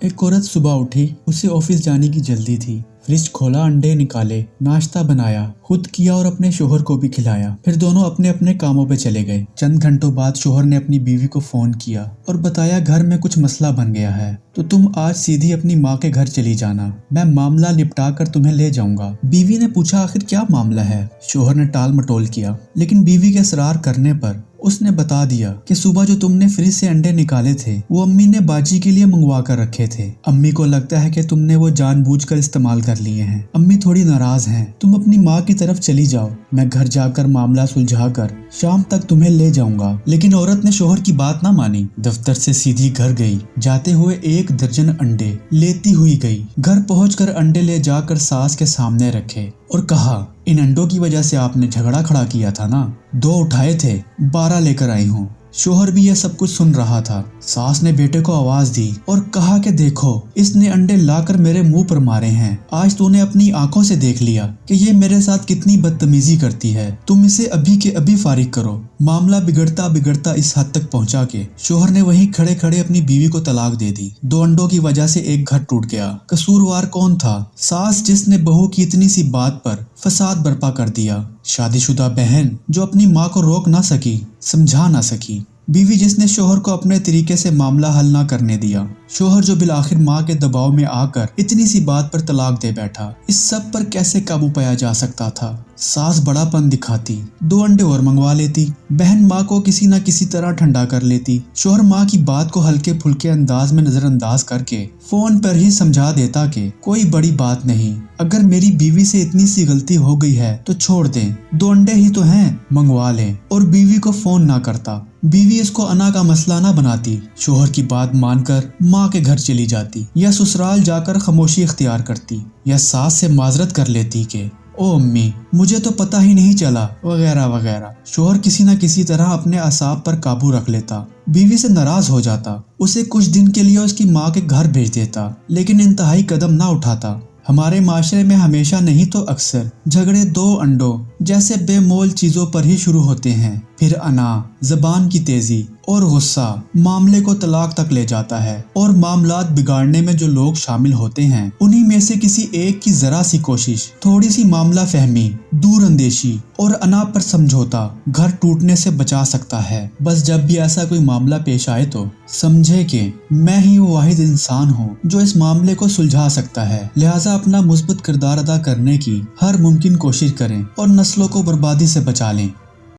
एक औरत सुबह उठी, उसे ऑफिस जाने की जल्दी थी। फ्रिज खोला, अंडे निकाले, नाश्ता बनाया, खुद किया और अपने शोहर को भी खिलाया। फिर दोनों अपने अपने कामों पे चले गए। चंद घंटों बाद शोहर ने अपनी बीवी को फोन किया और बताया घर में कुछ मसला बन गया है, तो तुम आज सीधी अपनी माँ के घर चली जाना, मैं मामला निपटा कर तुम्हें ले जाऊंगा। बीवी ने पूछा आखिर क्या मामला है। शोहर ने टाल मटोल किया, लेकिन बीवी के इसरार करने पर उसने बता दिया कि सुबह जो तुमने फ्रिज से अंडे निकाले थे वो अम्मी ने बाजी के लिए मंगवा कर रखे थे। अम्मी को लगता है कि तुमने वो जानबूझकर इस्तेमाल कर लिए हैं। अम्मी थोड़ी नाराज हैं। तुम अपनी माँ की तरफ चली जाओ, मैं घर जाकर मामला सुलझा कर शाम तक तुम्हें ले जाऊंगा। लेकिन औरत ने शोहर की बात ना मानी। दफ्तर से सीधी घर गई। जाते हुए 1 दर्जन अंडे लेती हुई गई। घर पहुंचकर अंडे ले जाकर सास के सामने रखे और कहा, इन अंडों की वजह से आपने झगड़ा खड़ा किया था ना, 2 उठाए थे, 12 लेकर आई हूँ। शोहर भी यह सब कुछ सुन रहा था। सास ने बेटे को आवाज दी और कहा कि देखो, इसने अंडे लाकर मेरे मुंह पर मारे हैं। आज तूने अपनी आंखों से देख लिया कि ये मेरे साथ कितनी बदतमीजी करती है। तुम इसे अभी के अभी फारिग करो। मामला बिगड़ता बिगड़ता इस हद तक पहुंचा के शोहर ने वहीं खड़े खड़े अपनी बीवी को तलाक दे दी। 2 अंडों की वजह से एक घर टूट गया। कसूरवार कौन था? सास, जिसने बहू की इतनी सी बात पर फसाद बर्पा कर दिया। शादीशुदा बहन जो अपनी माँ को रोक ना सकी, समझा ना सकी। बीवी जिसने शोहर को अपने तरीके से मामला हल ना करने दिया। शोहर जो बिलाखिर माँ के दबाव में आकर इतनी सी बात पर तलाक दे बैठा। इस सब पर कैसे काबू पाया जा सकता था? सास बड़ापन दिखाती, 2 अंडे और मंगवा लेती। बहन माँ को किसी न किसी तरह ठंडा कर लेती। शोहर माँ की बात को हल्के फुल्के अंदाज में नजरअंदाज करके फोन पर ही समझा देता कि कोई बड़ी बात नहीं, अगर मेरी बीवी से इतनी सी गलती हो गई है तो छोड़ दें, 2 अंडे ही तो हैं, मंगवा लें। और बीवी को फोन ना करता। बीवी इसको अना का मसला ना बनाती। शोहर की बात मानकर माँ के घर चली जाती या ससुराल जाकर खामोशी इख्तियार करती या सास से माजरत कर लेती कि ओ अम्मी, मुझे तो पता ही नहीं चला, वगैरह वगैरह। शोहर किसी न किसी तरह अपने असाब पर काबू रख लेता। बीवी से नाराज हो जाता, उसे कुछ दिन के लिए उसकी माँ के घर भेज देता, लेकिन इंतहाई कदम ना उठाता। हमारे माशरे में हमेशा नहीं तो अक्सर झगड़े 2 अंडों जैसे बेमोल चीजों पर ही शुरू होते हैं। फिर अना, जबान की तेजी और गुस्सा मामले को तलाक तक ले जाता है। और मामलात बिगाड़ने में जो लोग शामिल होते हैं, उन्हीं में से किसी एक की जरा सी कोशिश, थोड़ी सी मामला फहमी, दूर अंदेशी और अना पर समझौता घर टूटने से बचा सकता है। बस जब भी ऐसा कोई मामला पेश आए तो समझे कि मैं ही वो वाहिद इंसान हूँ जो इस मामले को सुलझा सकता है। लिहाजा अपना मुस्बत किरदार अदा करने की हर मुमकिन कोशिश करें और नस्लों को बर्बादी से बचा लें।